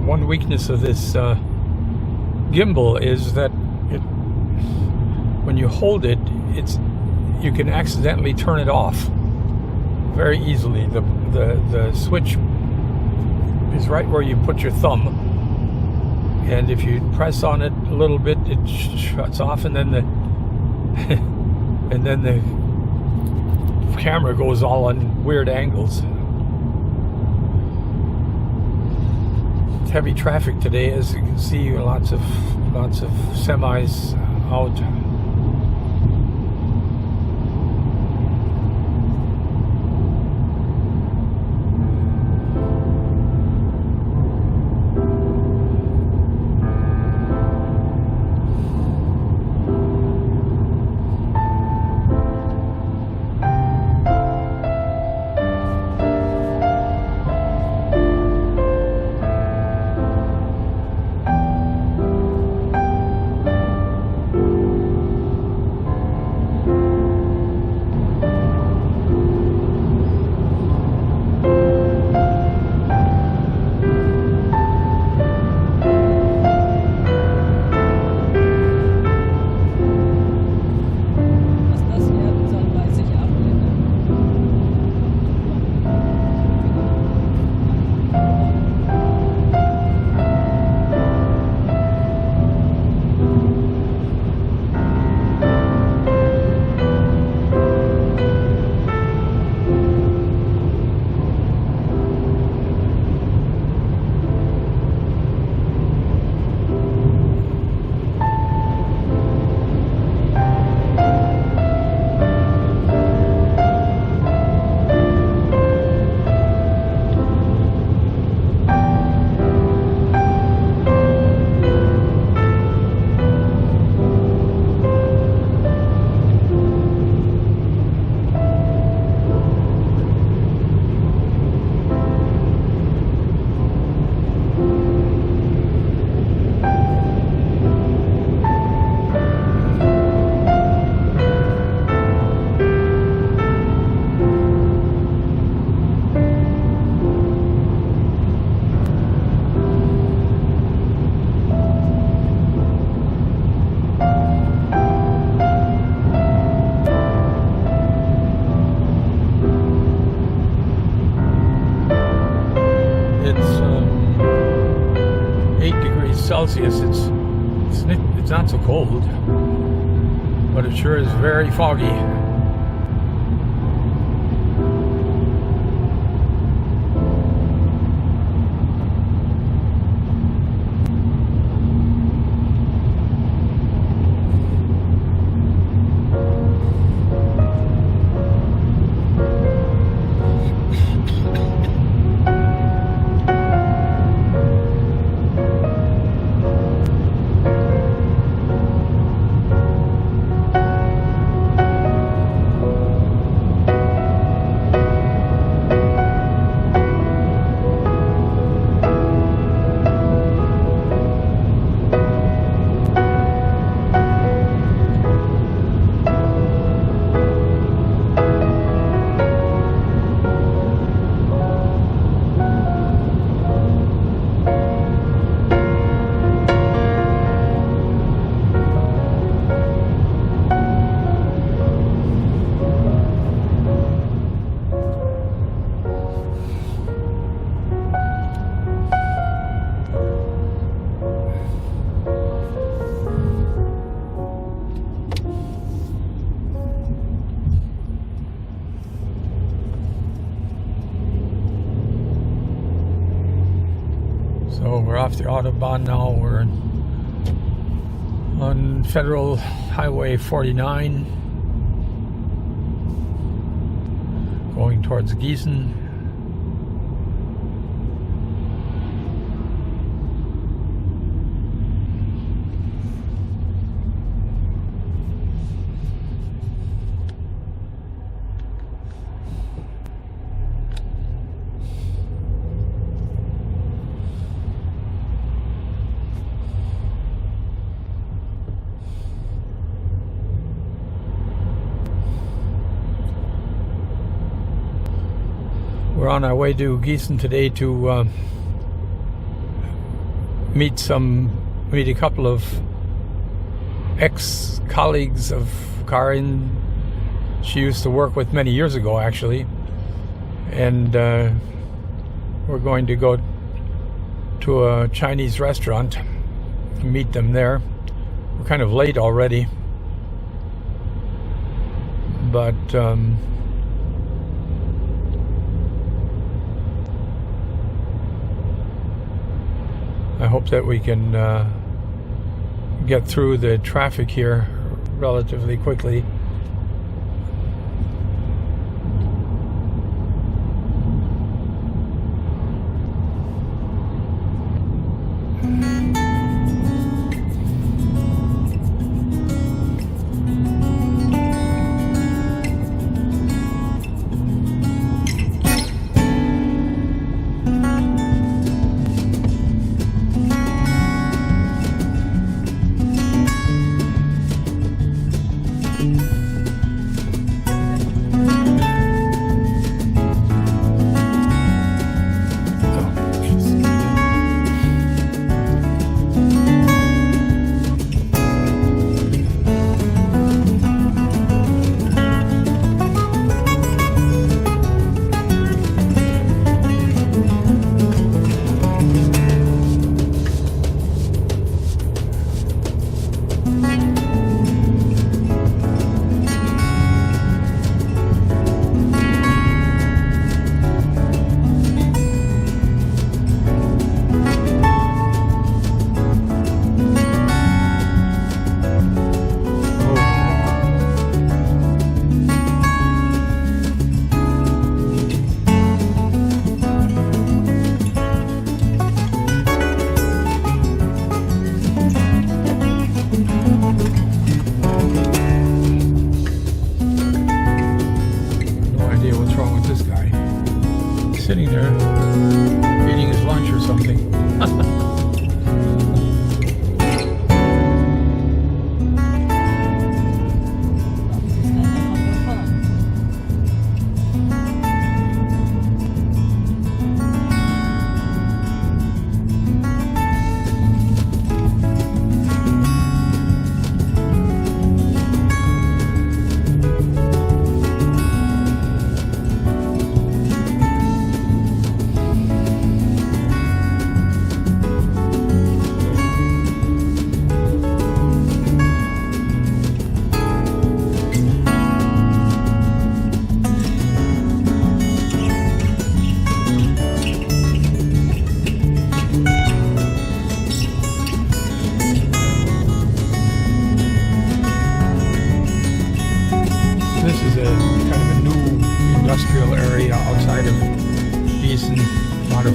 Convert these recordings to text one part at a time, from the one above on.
one weakness of this gimbal is that when you hold it, you can accidentally turn it off very easily. The switch is right where you put your thumb, and if you press on it a little bit, it shuts off, and then the camera goes all on weird angles. It's heavy traffic today, as you can see. Lots of semis out. Celsius. It's not so cold, but it sure is very foggy. So we're off the Autobahn now. We're on Federal Highway 49, going towards Giessen. We're on our way to Giessen today to meet a couple of ex-colleagues of Karin. She used to work with many years ago, actually, and we're going to go to a Chinese restaurant to meet them there. We're kind of late already, but I hope that we can get through the traffic here relatively quickly. Sitting there eating his lunch or something. This is a kind of a new industrial area outside of Giessen. A lot of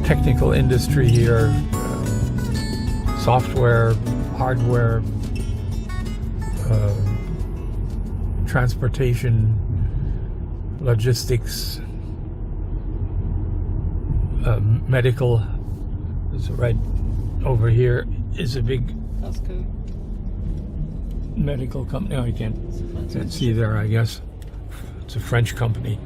technical industry here, software, hardware, transportation, logistics, medical. It's right over here is a big medical company. Oh, you can't see there, I guess. It's a French company.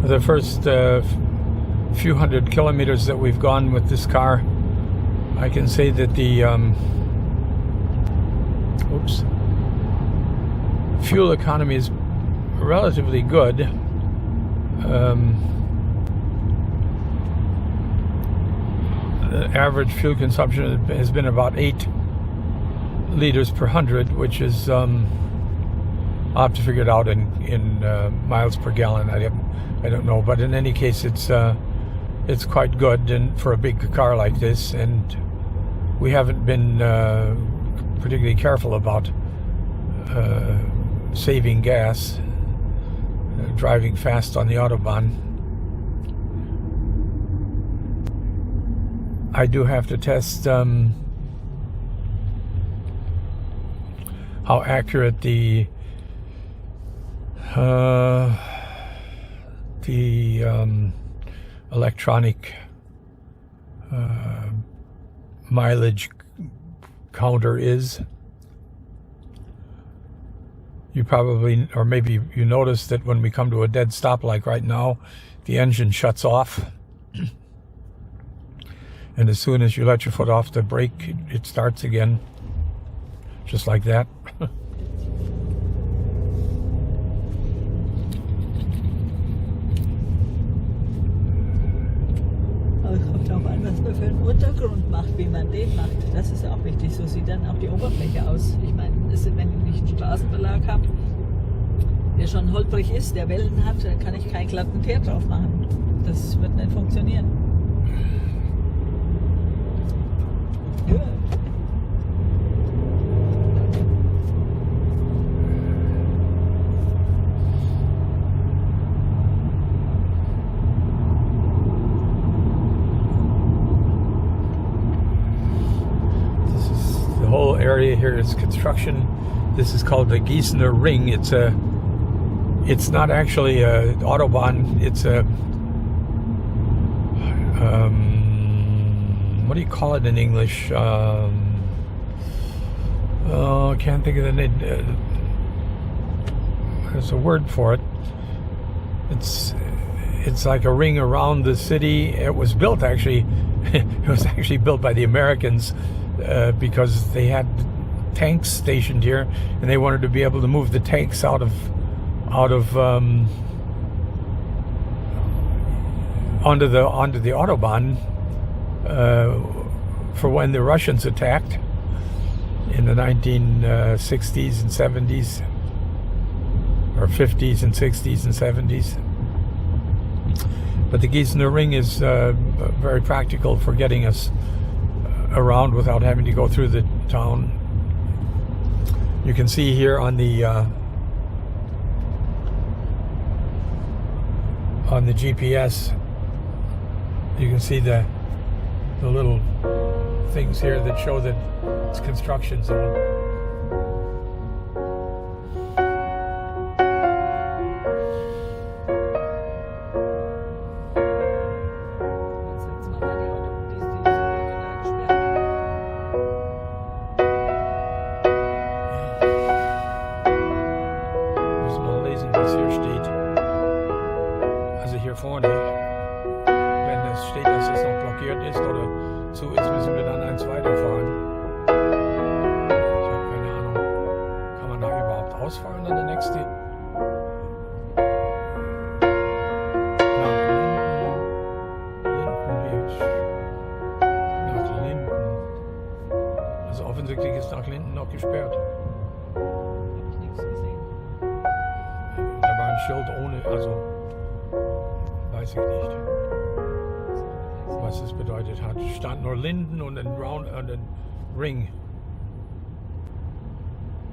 The first few hundred kilometers that we've gone with this car, I can say that the fuel economy is relatively good. The average fuel consumption has been about 8 liters per 100, which is I'll have to figure it out in miles per gallon. I don't know, but in any case, it's quite good and for a big car like this, and we haven't been particularly careful about saving gas. driving fast on the Autobahn. I do have to test how accurate the electronic mileage counter is. You probably, or maybe you notice that when we come to a dead stop like right now, the engine shuts off. And as soon as you let your foot off the brake, it starts again. Just like that. Aber es kommt auch an, was man für einen Untergrund macht, wie man den macht. Das ist auch wichtig. So sieht dann auch die Oberfläche aus. Ich meine, wenn ich einen Straßenbelag habe, der schon holprig ist, der Wellen hat, dann kann ich keinen glatten Teer drauf machen. Das wird nicht funktionieren. Good. The whole area here is construction. This is called the Gießener Ring. It's not actually a Autobahn. It's a what do you call it in English? I can't think of the name. There's a word for it. It's like a ring around the city. It was built actually. It was actually built by the Americans. Because they had tanks stationed here, and they wanted to be able to move the tanks out of onto the Autobahn for when the Russians attacked in the 1960s and 70s, or 50s and 60s and 70s. But the Gießener Ring is very practical for getting us around without having to go through the town. You can see here on the GPS, you can see the little things here that show that it's construction zone. Was hier steht. Also hier vorne, wenn es steht, dass es noch blockiert ist oder so ist, müssen wir dann eins weiterfahren. Ich habe keine Ahnung. Kann man da überhaupt ausfahren an der nächste? Nach Linden. Also offensichtlich ist nach Linden noch gesperrt. Schild ohne, also weiß ich nicht, was es bedeutet hat. Stand nur Linden und ein Ring.